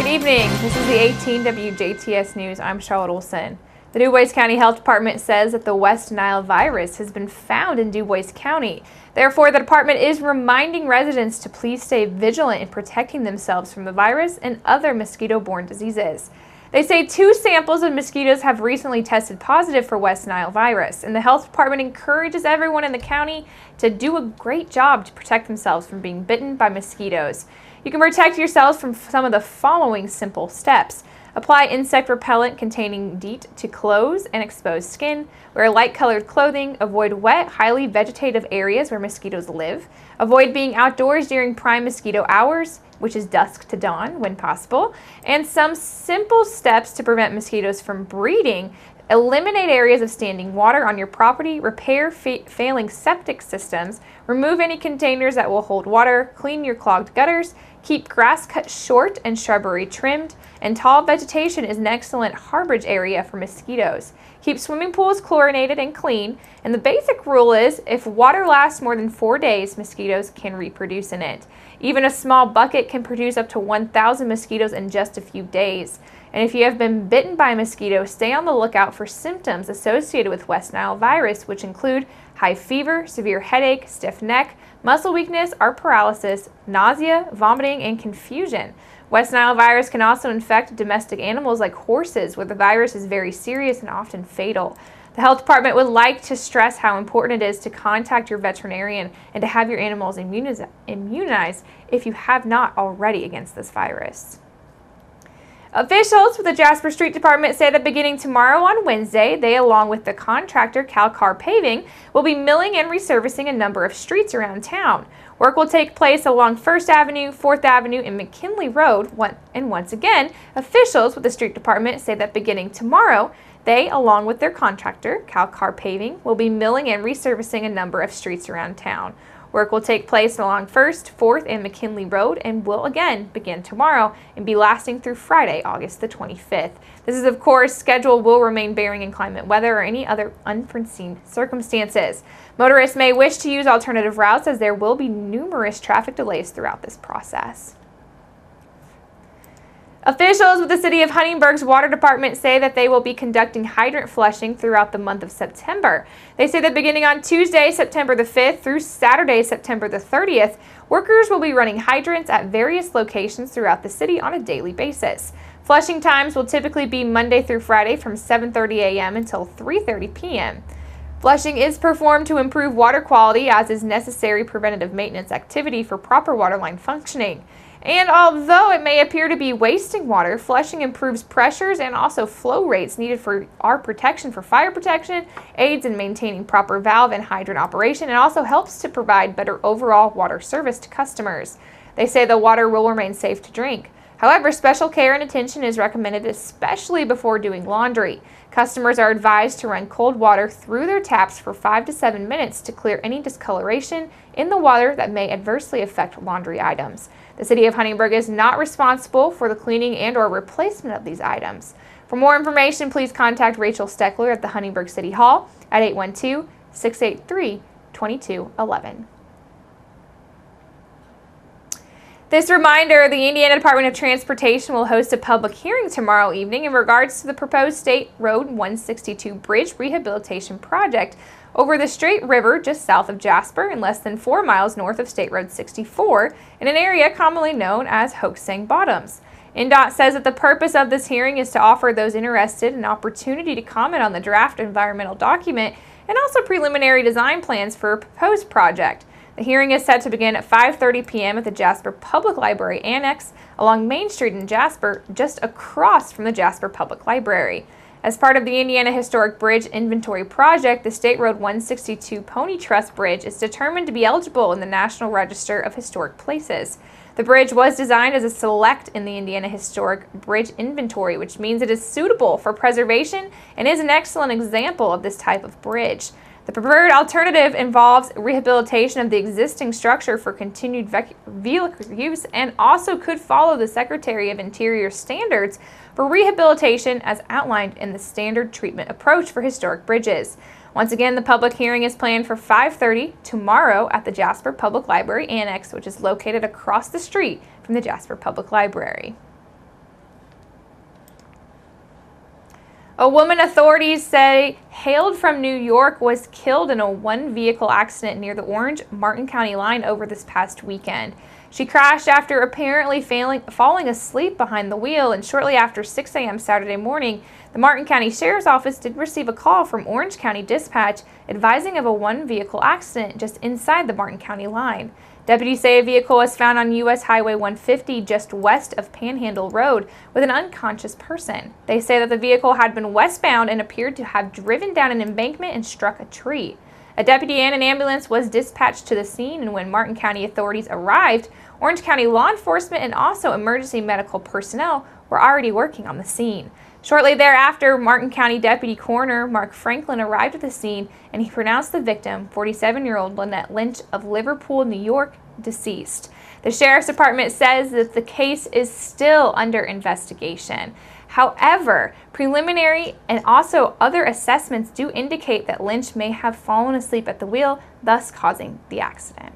evening. This is the 18 WJTS News. I'm Charlotte Olson. The DuBois County Health Department says that the West Nile virus has been found in DuBois County. Therefore, the department is reminding residents to please stay vigilant in protecting themselves from the virus and other mosquito-borne diseases. They say 2 samples of mosquitoes have recently tested positive for West Nile virus, and the health department encourages everyone in the county to do a great job to protect themselves from being bitten by mosquitoes. You can protect yourselves from some of the following simple steps. Apply insect repellent containing DEET to clothes and exposed skin. Wear light-colored clothing. Avoid wet, highly vegetative areas where mosquitoes live. Avoid being outdoors during prime mosquito hours, which is dusk to dawn when possible. And some simple steps to prevent mosquitoes from breeding. Eliminate areas of standing water on your property, repair failing septic systems, remove any containers that will hold water, clean your clogged gutters, keep grass cut short and shrubbery trimmed, and tall vegetation is an excellent harborage area for mosquitoes. Keep swimming pools chlorinated and clean, and the basic rule is if water lasts more than 4 days, mosquitoes can reproduce in it. Even a small bucket can produce up to 1,000 mosquitoes in just a few days. And if you have been bitten by a mosquito, stay on the lookout for symptoms associated with West Nile virus, which include high fever, severe headache, stiff neck, muscle weakness or paralysis, nausea, vomiting, and confusion. West Nile virus can also infect domestic animals like horses, where the virus is very serious and often fatal. The health department would like to stress how important it is to contact your veterinarian and to have your animals immunized if you have not already against this virus. Officials with the Jasper Street Department say that beginning tomorrow on Wednesday, they, along with the contractor CalCar Paving, will be milling and resurfacing a number of streets around town. Work will take place along 1st Avenue, 4th Avenue, and McKinley Road. And once again, officials with the Street Department say that beginning tomorrow, they, along with their contractor, CalCar Paving, will be milling and resurfacing a number of streets around town. Work will take place along 1st, 4th, and McKinley Road and will again begin tomorrow and be lasting through Friday, August the 25th. This is, of course, schedule will remain bearing inclement weather or any other unforeseen circumstances. Motorists may wish to use alternative routes as there will be numerous traffic delays throughout this process. Officials with the City of Huntingburg's Water Department say that they will be conducting hydrant flushing throughout the month of September. They say that beginning on Tuesday, September the 5th through Saturday, September the 30th, workers will be running hydrants at various locations throughout the city on a daily basis. Flushing times will typically be Monday through Friday from 7:30 a.m. until 3:30 p.m. Flushing is performed to improve water quality, as is necessary preventative maintenance activity for proper waterline functioning. And although it may appear to be wasting water, flushing improves pressures and also flow rates needed for our protection for fire protection, aids in maintaining proper valve and hydrant operation, and also helps to provide better overall water service to customers. They say the water will remain safe to drink. However, special care and attention is recommended, especially before doing laundry. Customers are advised to run cold water through their taps for 5 to 7 minutes to clear any discoloration in the water that may adversely affect laundry items. The City of Huntingburg is not responsible for the cleaning and/or replacement of these items. For more information, please contact Rachel Steckler at the Huntingburg City Hall at 812-683-2211. This reminder, the Indiana Department of Transportation will host a public hearing tomorrow evening in regards to the proposed State Road 162 Bridge Rehabilitation Project over the Straight River just south of Jasper and less than 4 miles north of State Road 64 in an area commonly known as Hoaxing Bottoms. INDOT says that the purpose of this hearing is to offer those interested an opportunity to comment on the draft environmental document and also preliminary design plans for a proposed project. The hearing is set to begin at 5:30 p.m. at the Jasper Public Library Annex along Main Street in Jasper, just across from the Jasper Public Library. As part of the Indiana Historic Bridge Inventory Project, the State Road 162 Pony Truss Bridge is determined to be eligible in the National Register of Historic Places. The bridge was designed as a select in the Indiana Historic Bridge Inventory, which means it is suitable for preservation and is an excellent example of this type of bridge. The preferred alternative involves rehabilitation of the existing structure for continued vehicular use and also could follow the Secretary of Interior standards for rehabilitation as outlined in the standard treatment approach for historic bridges. Once again, the public hearing is planned for 5:30 tomorrow at the Jasper Public Library Annex, which is located across the street from the Jasper Public Library. A woman authorities say hailed from New York was killed in a one-vehicle accident near the Orange-Martin County line over this past weekend. She crashed after apparently falling asleep behind the wheel, and shortly after 6 a.m. Saturday morning, the Martin County Sheriff's Office did receive a call from Orange County Dispatch advising of a one-vehicle accident just inside the Martin County line. Deputies say a vehicle was found on U.S. Highway 150 just west of Panhandle Road with an unconscious person. They say that the vehicle had been westbound and appeared to have driven down an embankment and struck a tree. A deputy and an ambulance was dispatched to the scene, and when Martin County authorities arrived, Orange County law enforcement and also emergency medical personnel were already working on the scene. Shortly thereafter, Martin County Deputy Coroner Mark Franklin arrived at the scene, and he pronounced the victim, 47-year-old Lynette Lynch of Liverpool, New York, deceased. The Sheriff's Department says that the case is still under investigation. However, preliminary and also other assessments do indicate that Lynch may have fallen asleep at the wheel, thus causing the accident.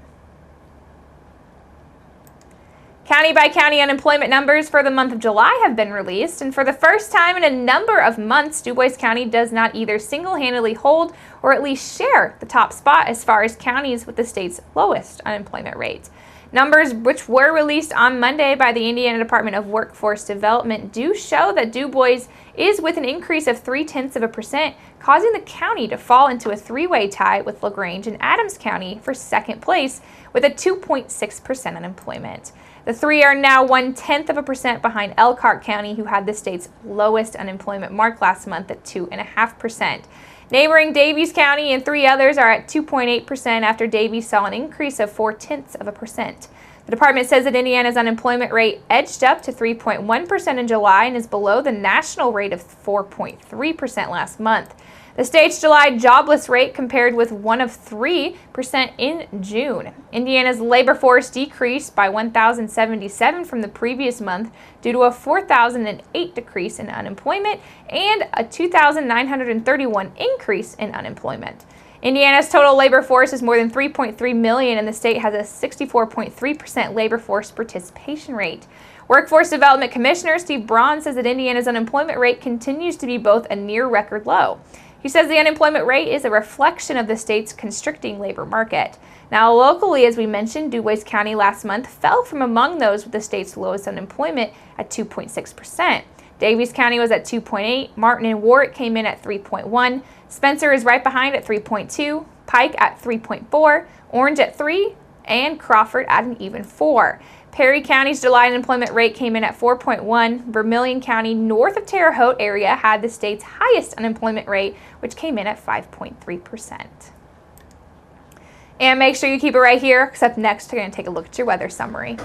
County by county unemployment numbers for the month of July have been released, and for the first time in a number of months, DuBois County does not either single-handedly hold or at least share the top spot as far as counties with the state's lowest unemployment rate. Numbers which were released on Monday by the Indiana Department of Workforce Development do show that DuBois is with an increase of 0.3%, causing the county to fall into a three-way tie with LaGrange and Adams County for second place with a 2.6% unemployment. The three are now 0.1% behind Elkhart County, who had the state's lowest unemployment mark last month at 2.5%. Neighboring Daviess County and three others are at 2.8% after Daviess saw an increase of 0.4%. The department says that Indiana's unemployment rate edged up to 3.1% in July and is below the national rate of 4.3% last month. The state's July jobless rate compared with 1.3% in June. Indiana's labor force decreased by 1,077 from the previous month due to a 4,008 decrease in unemployment and a 2,931 increase in unemployment. Indiana's total labor force is more than 3.3 million, and the state has a 64.3% labor force participation rate. Workforce Development Commissioner Steve Braun says that Indiana's unemployment rate continues to be both a near record low. He says the unemployment rate is a reflection of the state's constricting labor market. Now, locally, as we mentioned, DuBois County last month fell from among those with the state's lowest unemployment at 2.6%. Daviess County was at 2.8%, Martin and Warwick came in at 3.1%, Spencer is right behind at 3.2%, Pike at 3.4%, Orange at 3%, and Crawford at an even 4%. Perry County's July unemployment rate came in at 4.1%. Vermilion County, north of Terre Haute area, had the state's highest unemployment rate, which came in at 5.3%. And make sure you keep it right here, because up next, we're going to take a look at your weather summary.